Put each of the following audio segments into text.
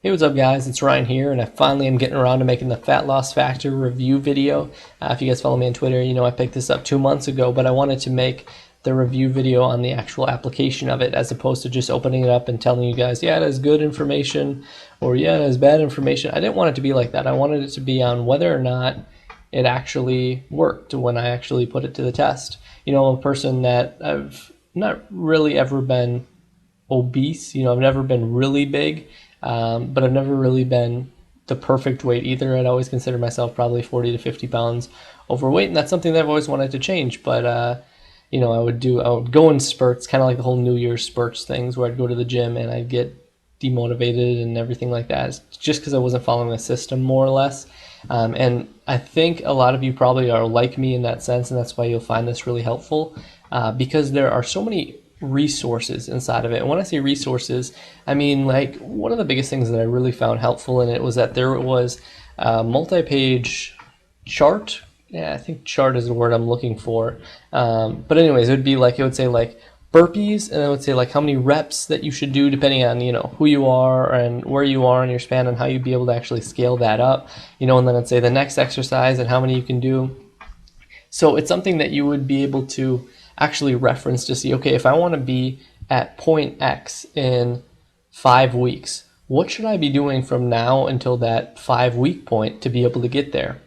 Hey, what's up guys, it's Ryan here, and I finally am getting around to making the Fat Loss Factor review video. If you guys follow me on Twitter, you know I picked this up 2 months ago, but I wanted to make the review video on the actual application of it as opposed to just opening it up and telling you guys, yeah, it has good information, or yeah, it has bad information. I didn't want it to be like that. I wanted it to be on whether or not it actually worked when I actually put it to the test. You know, I'm a person that I've not really ever been obese. I've never been really big, but I've never really been the perfect weight either. I'd always consider myself probably 40 to 50 pounds overweight, and that's something that I've always wanted to change. But I would go in spurts, kind of like the whole New Year's spurts things, where I'd go to the gym and I'd get demotivated and everything like that. It's just because I wasn't following the system, more or less. And I think a lot of you probably are like me in that sense, and that's why you'll find this really helpful, because there are so many resources inside of it. And when I say resources, I mean, like, one of the biggest things that I really found helpful in it was that there was a multi-page chart. Yeah, I think chart is the word I'm looking for. But anyways, it would say like burpees, and it would say like how many reps that you should do depending on, who you are and where you are in your span, and how you'd be able to actually scale that up, and then it'd say the next exercise and how many you can do. So it's something that you would be able to actually reference to see, okay, if I want to be at point X in 5 weeks, what should I be doing from now until that 5 week point to be able to get there?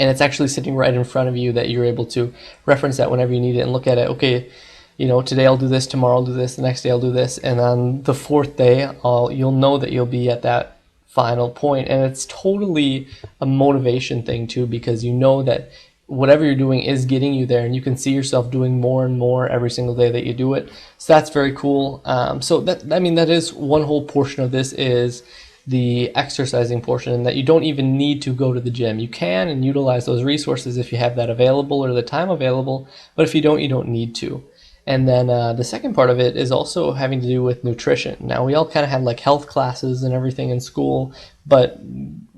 And it's actually sitting right in front of you that you're able to reference that whenever you need it and look at it. Okay, today I'll do this, tomorrow I'll do this, the next day I'll do this, and on the 4th day, you'll know that you'll be at that final point. And it's totally a motivation thing too, because you know that whatever you're doing is getting you there, and you can see yourself doing more and more every single day that you do it. So that's very cool. So that is one whole portion of this, is the exercising portion, and that you don't even need to go to the gym. You can and utilize those resources if you have that available or the time available, but if you don't need to. And then the second part of it is also having to do with nutrition. Now, we all kind of had like health classes and everything in school, but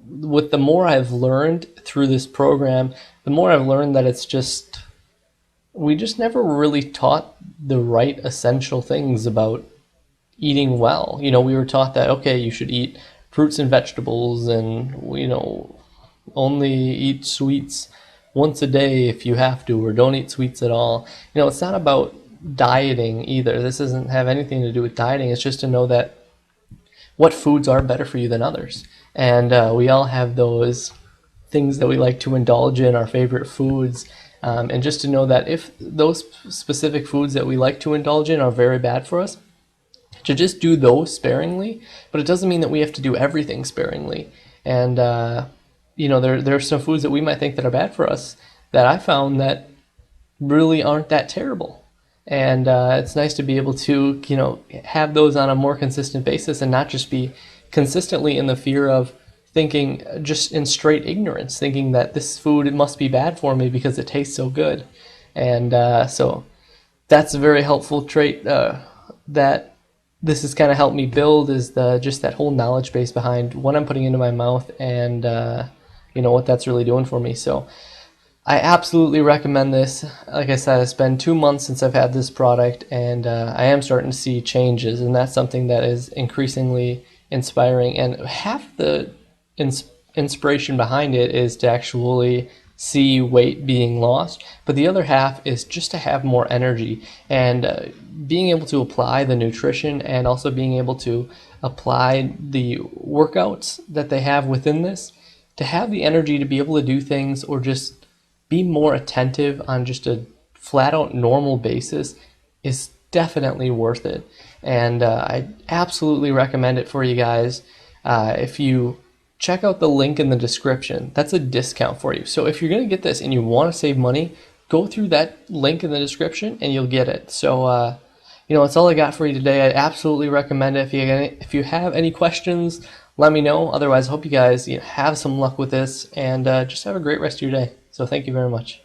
with the more I've learned through this program, the more I've learned that we just never really taught the right essential things about eating well. We were taught that, okay, you should eat fruits and vegetables, and only eat sweets once a day if you have to, or don't eat sweets at all. It's not about dieting either. This doesn't have anything to do with dieting. It's just to know that what foods are better for you than others. And we all have those things that we like to indulge in, our favorite foods. And just to know that if those specific foods that we like to indulge in are very bad for us, to just do those sparingly. But it doesn't mean that we have to do everything sparingly. And there are some foods that we might think that are bad for us that I found that really aren't that terrible. And it's nice to be able to have those on a more consistent basis, and not just be consistently in the fear of thinking, just in straight ignorance, thinking that this food, it must be bad for me because it tastes so good. And so that's a very helpful trait that this has kind of helped me build, is just that whole knowledge base behind what I'm putting into my mouth, and what that's really doing for me. So I absolutely recommend this. Like I said, it's been 2 months since I've had this product, and I am starting to see changes, and that's something that is increasingly inspiring. And half the inspiration behind it is to actually see weight being lost, but the other half is just to have more energy, and being able to apply the nutrition, and also being able to apply the workouts that they have within this, to have the energy to be able to do things, or just be more attentive on just a flat out normal basis, is definitely worth it. And I absolutely recommend it for you guys. If you check out the link in the description, that's a discount for you. So if you're going to get this and you want to save money, go through that link in the description and you'll get it. So that's all I got for you today. I absolutely recommend it. If you have any questions, let me know. Otherwise, I hope you guys have some luck with this, and just have a great rest of your day. So thank you very much.